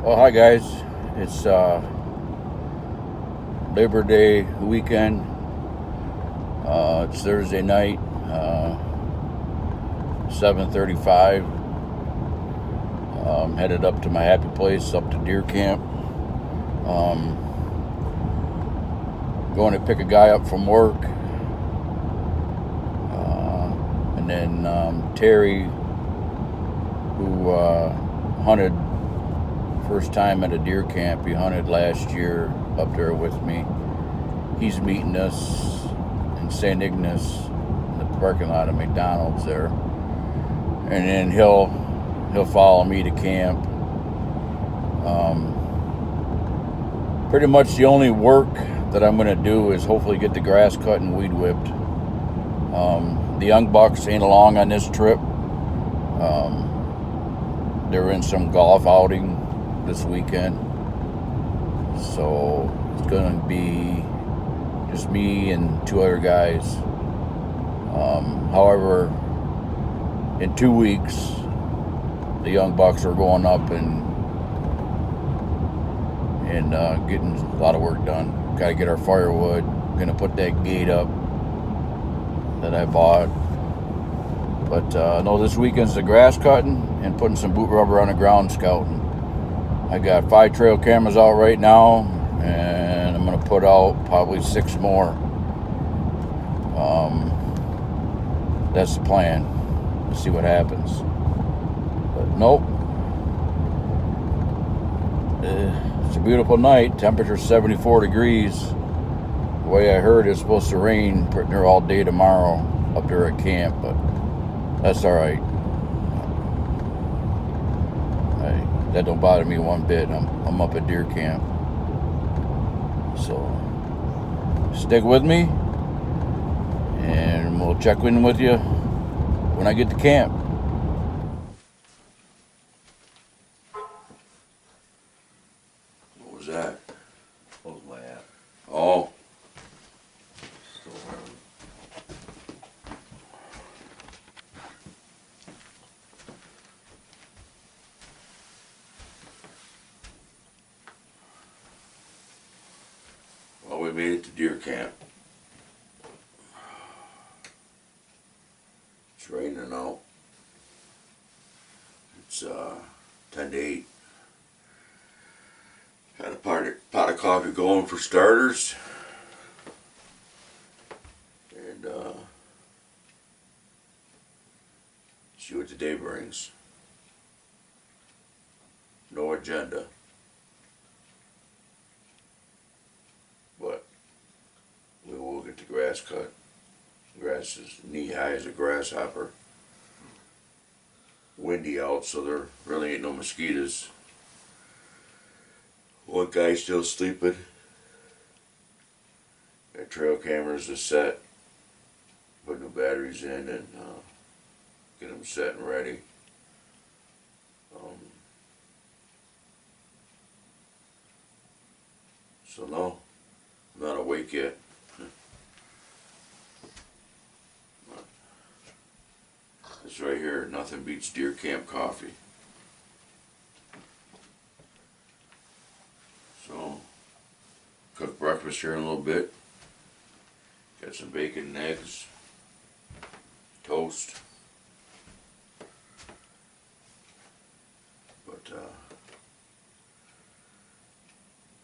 Well, hi guys. It's Labor Day weekend. It's Thursday night, 7:35. Headed up to my happy place, up to deer camp. Going to pick a guy up from work, and then Terry, who hunted first time at a deer camp. He hunted last year up there with me. He's meeting us in St. Ignace in the parking lot of McDonald's there, and then he'll follow me to camp. Pretty much the only work that I'm going to do is hopefully get the grass cut and weed whipped. The young bucks ain't along on this trip. They're in some golf outing this weekend, so it's going to be just me and two other guys. However, in 2 weeks, the young bucks are going up and getting a lot of work done. Got to get our firewood. Gonna put that gate up that I bought. But no, this weekend's the grass cutting and putting some boot rubber on the ground scouting. I got 5 trail cameras out right now, and I'm gonna put out probably 6 more. That's the plan. Let's see what happens. But nope. It's a beautiful night. Temperature's 74 degrees. The way I heard, it's supposed to rain pretty near all day tomorrow up there at camp, but that's all right. That don't bother me one bit. I'm up at deer camp. So stick with me, and we'll check in with you when I get to camp. What was that? What was my app? Oh. Still running. Well, we made it to deer camp. It's raining out. It's 10 to 8. Had a pot of coffee going for starters. And see what the day brings. No agenda. But we will get the grass cut. Grass is knee high as a grasshopper. Windy out, so there really ain't no mosquitoes. One guy's still sleeping. Got trail cameras are set. Put new batteries in and get them set and ready. So no, I'm not awake yet. This right here, nothing beats deer camp coffee. So, cook breakfast here in a little bit. Got some bacon and eggs, toast. But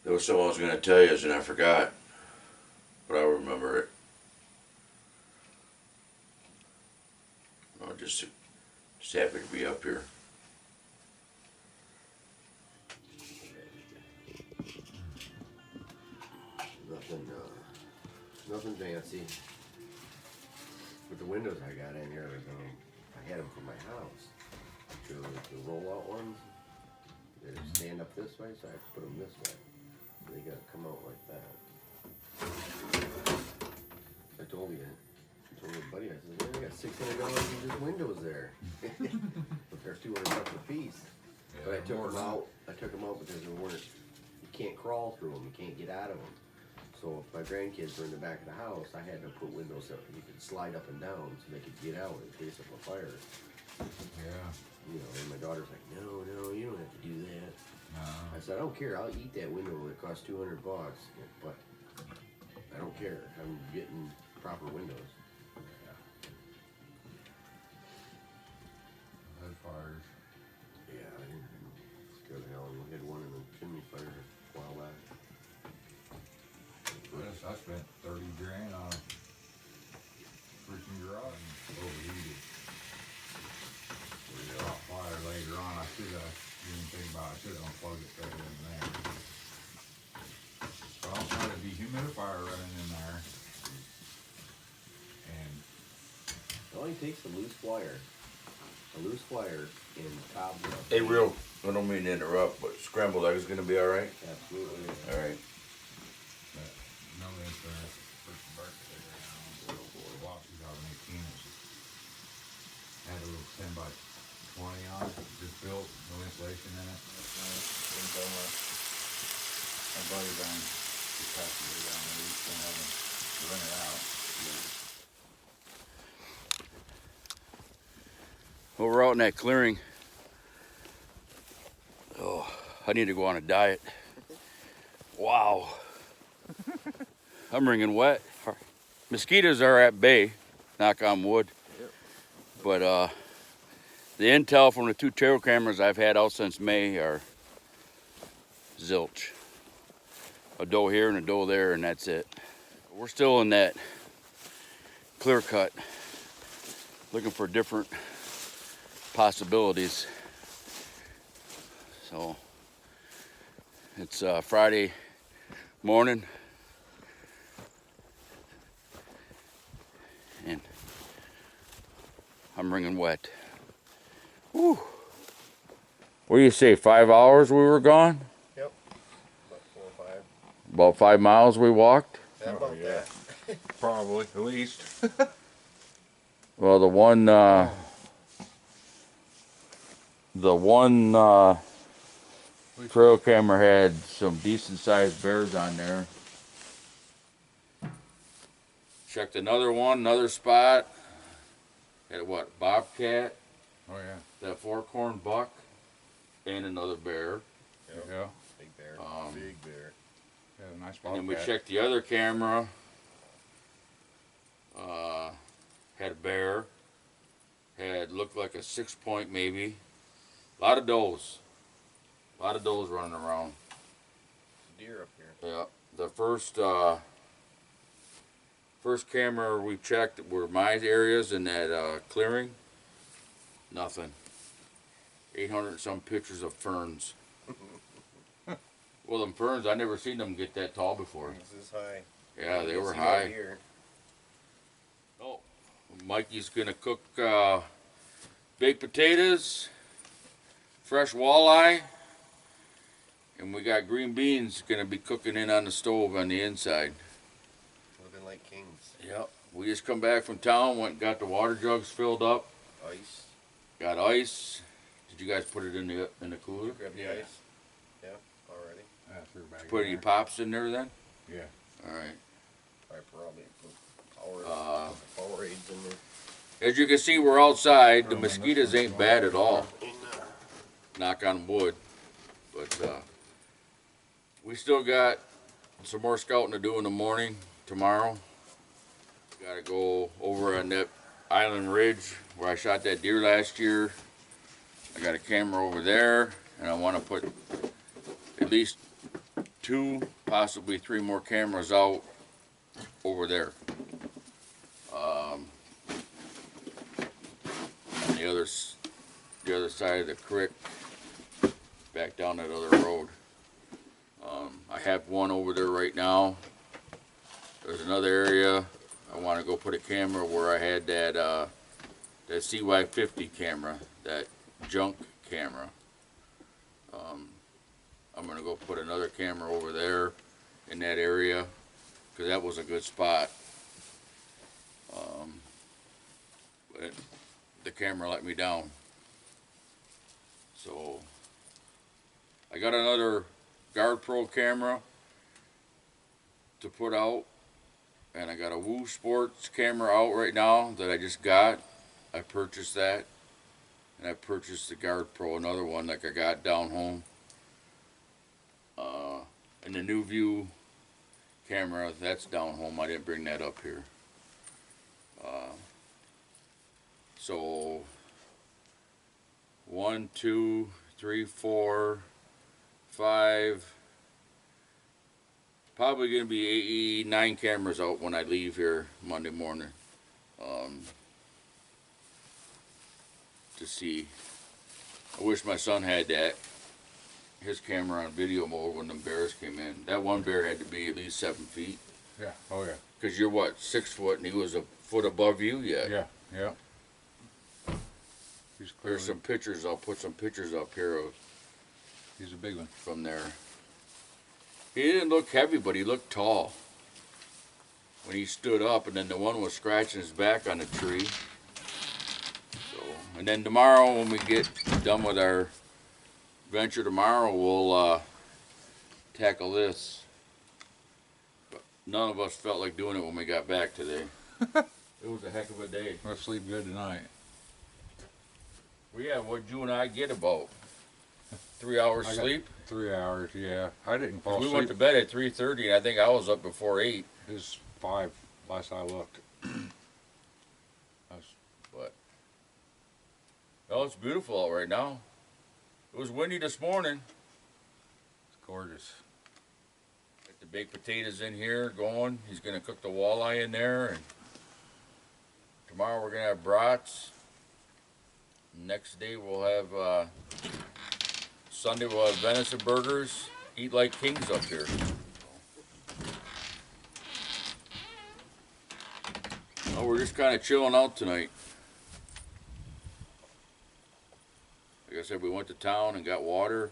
there was something I was going to tell you and I forgot, but I'll remember it. Just happy to be up here. Nothing fancy. But the windows I got in here, I had them for my house. The roll-out ones, they stand up this way, so I have to put them this way. They gotta come out like that. I told you. I told my buddy, I said, I got $600 in just windows there. But they're $200 a piece. Yeah, but I took them out because they weren't, you can't crawl through them, you can't get out of them. So if my grandkids were in the back of the house, I had to put windows up and you could slide up and down so they could get out in case of a fire. Yeah. You know, and my daughter's like, no, you don't have to do that. I said, I don't care. I'll eat that window. It costs $200, but I don't care. I'm getting proper windows. Head fires. Yeah, I didn't scare the hell. We had one in the chimney fire a while back. I spent 30 grand on a freaking garage and overheated. We caught fire later on. I didn't think about it. I should have unplugged it right in there. So I'll try to dehumidifier running in there. And It only takes a loose wire. A loose wire in cobweb. Hey, I don't mean to interrupt, but scrambled eggs gonna be all right. Absolutely. All right. no insurance. First birthday right now. Well, 2018. Had a little 10 by 20 on it. Just built. No insulation in it. My buddy's on the passenger down there. He's gonna have him run it out. Well, we're out in that clearing. Oh, I need to go on a diet. Wow. I'm wringing wet. Mosquitoes are at bay, knock on wood. Yep. But the intel from the 2 trail cameras I've had out since May are zilch. A doe here and a doe there, and that's it. We're still in that Clearcut, looking for different possibilities. So it's Friday morning, and I'm wringing wet. Woo. What do you say, 5 hours we were gone? Yep. About 4 or 5. About 5 miles we walked? How about that? Probably, at least. Well, the one trail camera had some decent sized bears on there. Checked another spot. Had a what, bobcat, Oh yeah. that 4-corn buck, and another bear. Yeah. Big bear. Big bear. Yeah, a nice And then we bobcat. checked the other camera. Had a bear. Looked like a 6-point maybe. A lot of does. A lot of does running around. Deer up here. Yeah. The first camera we checked were my areas in that clearing. Nothing. 800 and some pictures of ferns. Well, them ferns, I never seen them get that tall before. This is high. Yeah, they You were see right high. here. Oh, Mikey's gonna cook baked potatoes, fresh walleye, and we got green beans gonna be cooking in on the stove on the inside. Living like kings. Yep. We just come back from town, went and got the water jugs filled up, Ice. got ice. Did you guys put it in the cooler? Grab the Yeah. ice. Yeah, already. I threw it back Put in any there. pops in there then? Yeah. All right. I probably put Powerades in there. As you can see, we're outside. The Throw 'em in this mosquitoes one. ain't bad at all. In Knock on wood. But we still got some more scouting to do in the morning tomorrow. Got to go over on that Island Ridge where I shot that deer last year. I got a camera over there, and I want to put at least 2, possibly 3 more cameras out over there. On the other side of the creek, back down that other road. I have one over there right now. There's another area I want to go put a camera where I had that CY50 camera, that junk camera. I'm gonna go put another camera over there in that area because that was a good spot. But the camera let me down. So I got another Guard Pro camera to put out, and I got a Woo Sports camera out right now that I just got. I purchased that, and I purchased the Guard Pro, another one like I got down home. And the new view camera, that's down home. I didn't bring that up here. So 1, 2, 3, 4, 5. Probably gonna be 9 cameras out when I leave here Monday morning. To see. I wish my son had that. His camera on video mode when the bears came in. That one bear had to be at least 7 feet. Yeah. Oh yeah. Cause you're what, 6 foot, and he was a foot above you yet. Yeah. Yeah. He's clearly, There's some pictures. I'll put some pictures up here of he's a big one. from there. He didn't look heavy, but he looked tall when he stood up, and then the one was scratching his back on the tree. So, and then tomorrow when we get done with our venture tomorrow, we'll tackle this. But none of us felt like doing it when we got back today. It was a heck of a day. We'll sleep good tonight. Well, yeah, what'd you and I get about? 3 hours I got sleep? 3 hours, yeah. I didn't fall We asleep. went to bed at 3:30, and I think I was up before 8. It was 5 last I looked. But well, it's beautiful out right now. It was windy this morning. It's gorgeous. Got the baked potatoes in here going. He's gonna cook the walleye in there, and tomorrow we're gonna have brats. Next day we'll have Sunday we'll have venison burgers. Eat like kings up here. Oh, we're just kind of chilling out tonight. Like I said, we went to town and got water.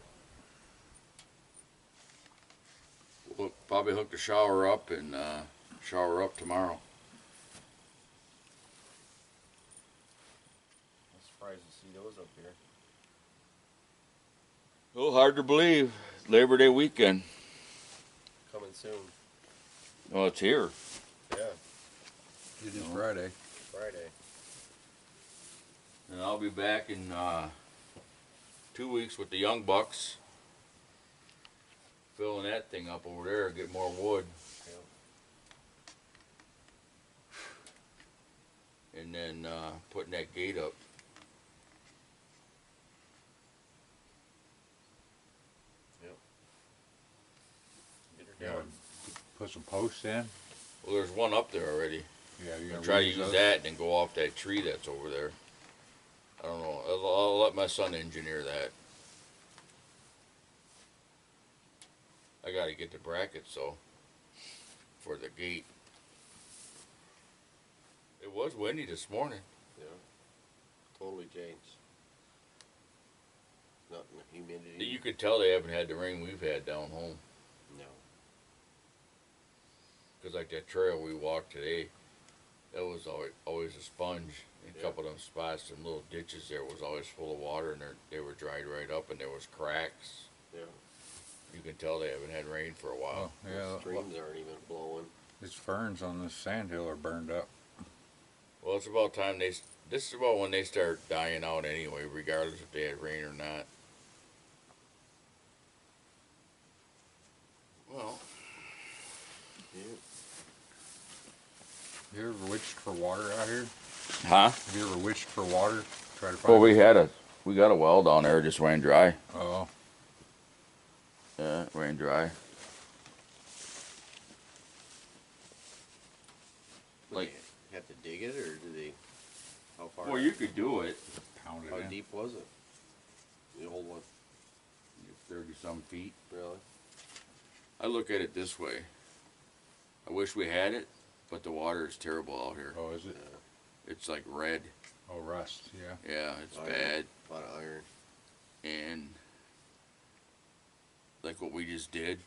We'll probably hook the shower up and shower up tomorrow. I'm surprised to see those up here. A little hard to believe. Labor Day weekend. Coming soon. Oh, it's here. Yeah, It is Friday. Friday. And I'll be back in 2 weeks with the young bucks. Filling that thing up over there, get more wood. Yep. And then putting that gate up. Yep. Get her Yeah. down. Put some posts in. Well, there's one up there already. Yeah, you I'll gotta try to use use those. that and then go off that tree that's over there. I don't know. I'll let my son engineer that. I gotta get the brackets though for the gate. It was windy this morning. Yeah. Totally changed. Nothing. Humidity. You could tell they haven't had the rain we've had down home. No. Cause like that trail we walked today, that was always a sponge. In a Yeah. couple of them spots, some little ditches there was always full of water, and they were dried right up, and there was cracks. Yeah. You can tell they haven't had rain for a while. Oh, yeah. The streams aren't even flowing. These ferns on this sandhill are burned up. Well, it's about time this is about when they start dying out anyway, regardless if they had rain or not. Well, Yeah. You ever witched for water out here? huh? Have you ever witched for water? Try to find Well, we got a well down there, it just ran dry. Oh, Yeah, it ran dry. Like, Like- you have to dig it, or do they? How far? Well, you could do it. pound it How in. deep was it? The old one, 30-some feet. really? I look at it this way. I wish we had it, but the water is terrible out here. Oh, is it? It's like red. Oh, rust. Yeah. Yeah, it's Iron. bad. A lot of iron. And like what we just did,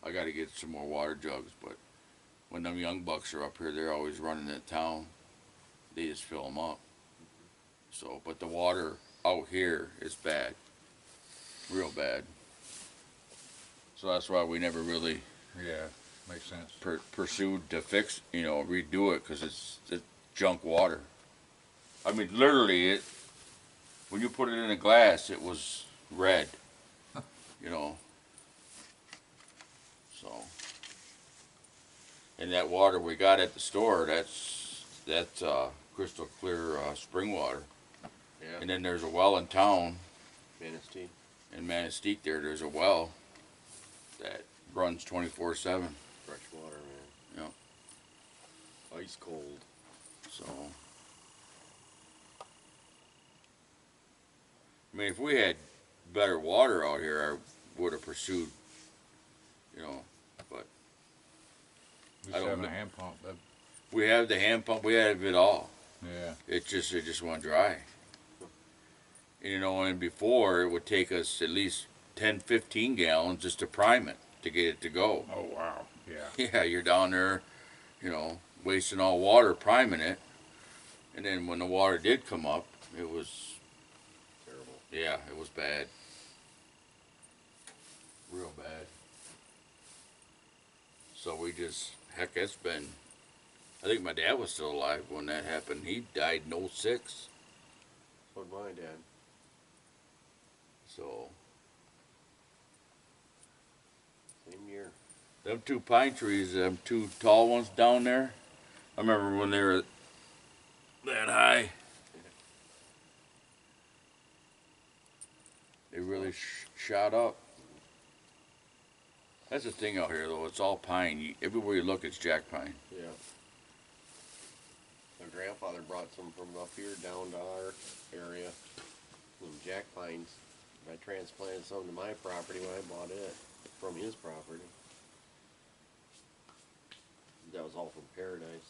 I got to get some more water jugs, but when them young bucks are up here, they're always running in town. They just fill them up. So, but the water out here is bad, real bad. So that's why we never really Yeah. Makes sense. pursued to fix, redo it, because it's junk water. I mean, literally, when you put it in a glass, it was red. So, and that water we got at the store, that's crystal clear spring water. Yeah. And then there's a well in town, Manistee. in Manistee there's a well that runs 24/7. Fresh water, man. Yep. Ice cold. So, I mean, if we had better water out here, I would have pursued, you know, but Just I don't having a kn- hand pump, that, we have the hand pump, we have it all. yeah. It just went dry. And, you know, and before it would take us at least 10, 15 gallons just to prime it to get it to go. Oh, wow, yeah. Yeah, you're down there, you know, wasting all water priming it. And then when the water did come up, it was, Terrible. yeah, it was bad. Real bad. So we just, heck, it's been, I think my dad was still alive when that happened. He died in '06. So did my dad. So, Same year. them two pine trees, them two tall ones down there, I remember when they were that high. They really shot up. That's the thing out here, though. It's all pine. Everywhere you look, it's jack pine. Yeah. My grandfather brought some from up here down to our area. Some jack pines. I transplanted some to my property when I bought it from his property. That was all from Paradise.